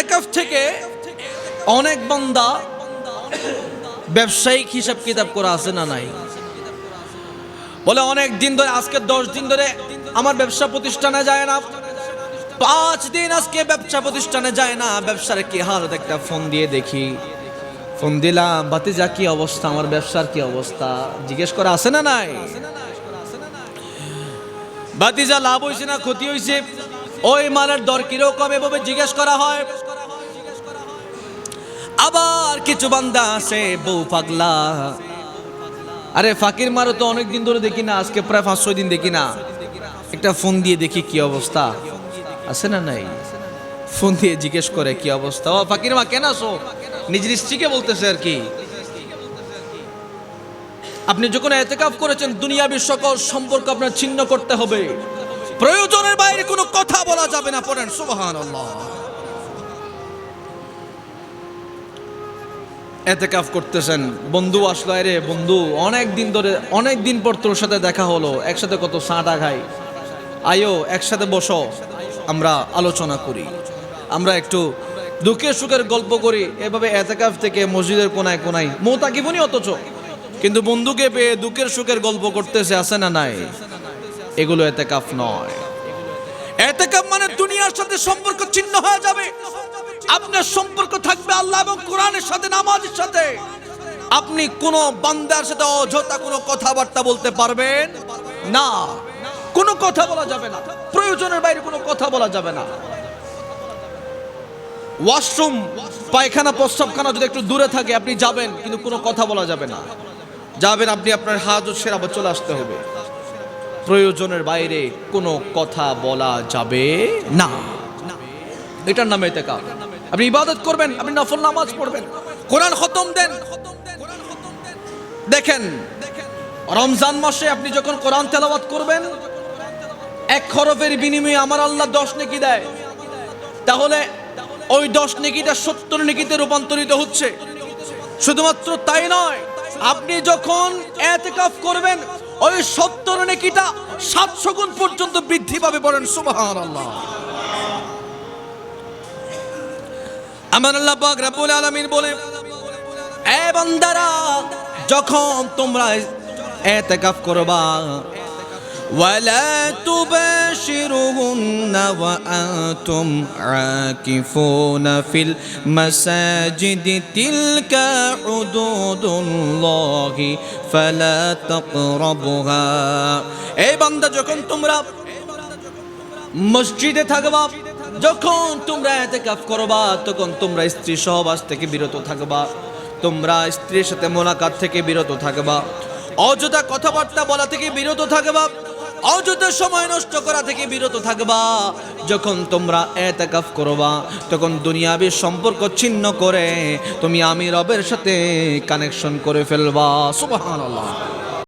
এতেকাফ থেকে অনেক বান্দা ব্যবসায়িক হিসাব কিতাব করা আছে না নাই? বলে অনেক দিন ধরে, আজকে 10 দিন ধরে আমার ব্যবসা প্রতিষ্ঠানে যায় না, 5 দিন আজকে ব্যবসা প্রতিষ্ঠানে যায় না, ব্যবসার কি হালত একটা ফোন দিয়ে দেখি। ফোন দিলাম, ভাতিজা কি অবস্থা, আমার ব্যবসার কি অবস্থা জিজ্ঞেস করা আছে না নাই? ভাতিজা লাভ হয়েছে না ক্ষতি হয়েছে, ওই মালের দর কিরকম এভাবে জিজ্ঞেস করা হয়। আবার কিছু বান্দা আছে বউ পাগলা, আরে ফাকির মারও তো অনেক দিন ধরে দেখি না, আজকে প্রায় 5-6 দিন দেখি না, একটা ফোন দিয়ে দেখি কি অবস্থা আছে না নাই। ফোন দিয়ে জিজ্ঞেস করে কি অবস্থা, ও ফাকির মা কেন আছো, নিজের স্ত্রীকে বলতেছে আর কি। আপনি যখন ইতিকাফ করেছেন, দুনিয়াবি সকল সম্পর্ক আপনার ছিন্ন করতে হবে, প্রয়োজনের বাইরে কোনো কথা বলা যাবে না। পড়েন সুবহানাল্লাহ। ইতিকাফ করতেছেন, বন্ধু আসলো, আরে বন্ধু অনেক দিন ধরে, অনেক দিন পর তোর সাথে দেখা হলো, একসাথে কত চাটা খাই, আয়ো একসাথে বসো, আমরা আলোচনা করি, আমরা একটু দুঃখের সুখের গল্প করি। এভাবে ইতিকাফ থেকে মসজিদের কোনায় কোনায় মুতাকিবুনি, অথচ কিন্তু বন্ধুকে পেয়ে দুঃখের সুখের গল্প করতেছে, আছে না নাই? এগুলো ইতিকাফ নয়। ইতিকাফ মানে দুনিয়ার সাথে সম্পর্ক ছিন্ন হয়ে যাবে, আপনার সম্পর্ক থাকবে আল্লাহ এবং কোরআনের সাথে, নামাজের সাথে। আপনি কোন বান্দার সাথে অযথা কোনো কথাবার্তা বলতে পারবেন না, কোনো কথা বলা যাবে না, প্রয়োজনের বাইরে কোনো কথা বলা যাবে না। ওয়াশরুম, পায়খানা, প্রস্রাবখানা যদি একটু দূরে থাকে আপনি যাবেন, কিন্তু কোনো কথা বলা যাবে না। যাবেন আপনি, আপনার হাজত সেরে আবার চলে আসতে হবে, প্রয়োজনের বাইরে কোনো কথা বলা যাবে না। এটার নামে ইতিকাফ। আপনি ইবাদত করবেন, আপনি নফল নামাজ পড়বেন, কোরআন খতম দেন। দেখেন রমজান মাসে আপনি যখন কোরআন তেলাওয়াত করবেন, 1 হরফের বিনিময়ে আমার আল্লাহ 10 নেকি দেয়, তাহলে ওই 10 নেকিটা 70 নেকিতে রূপান্তরিত হচ্ছে। শুধুমাত্র তাই নয়, আপনি যখন ইতিকাফ করবেন, ওই 70 নেকিটা 700 গুণ পর্যন্ত বৃদ্ধি পাবে। বলেন সুবহানাল্লাহ। আমার আল্লাহ পাক রব্বুল আলামিন বলে, এ বান্দারা, যখন তোমরা ইতিকাফ করবা, ওয়ালা তুবাশিরুহুন্না ওয়া আনতুম আকিফুনা ফিল মাসাজিদি তিলকা হুদুদুল্লাহি ফালা তাকরাবুহা। এই বান্দা, যখন তোমরা মসজিদে থাকবা, যখন তোমরা ইতিকাফ করবা, তখন তোমরা স্ত্রী সহবাস থেকে বিরত থাকবা, তোমরা স্ত্রীর সাথে মোলাকাত থেকে বিরত থাকবা, অযথা কথাবার্তা বলা থেকে বিরত থাকবা, অযথা সময় নষ্ট করা থেকে বিরত থাকবা। যখন তোমরা ইতিকাফ করবা, তখন দুনিয়াবি সম্পর্ক ছিন্ন করে তুমি আমি রবের সাথে কানেকশন করে ফেলবা। সুবহানাল্লাহ।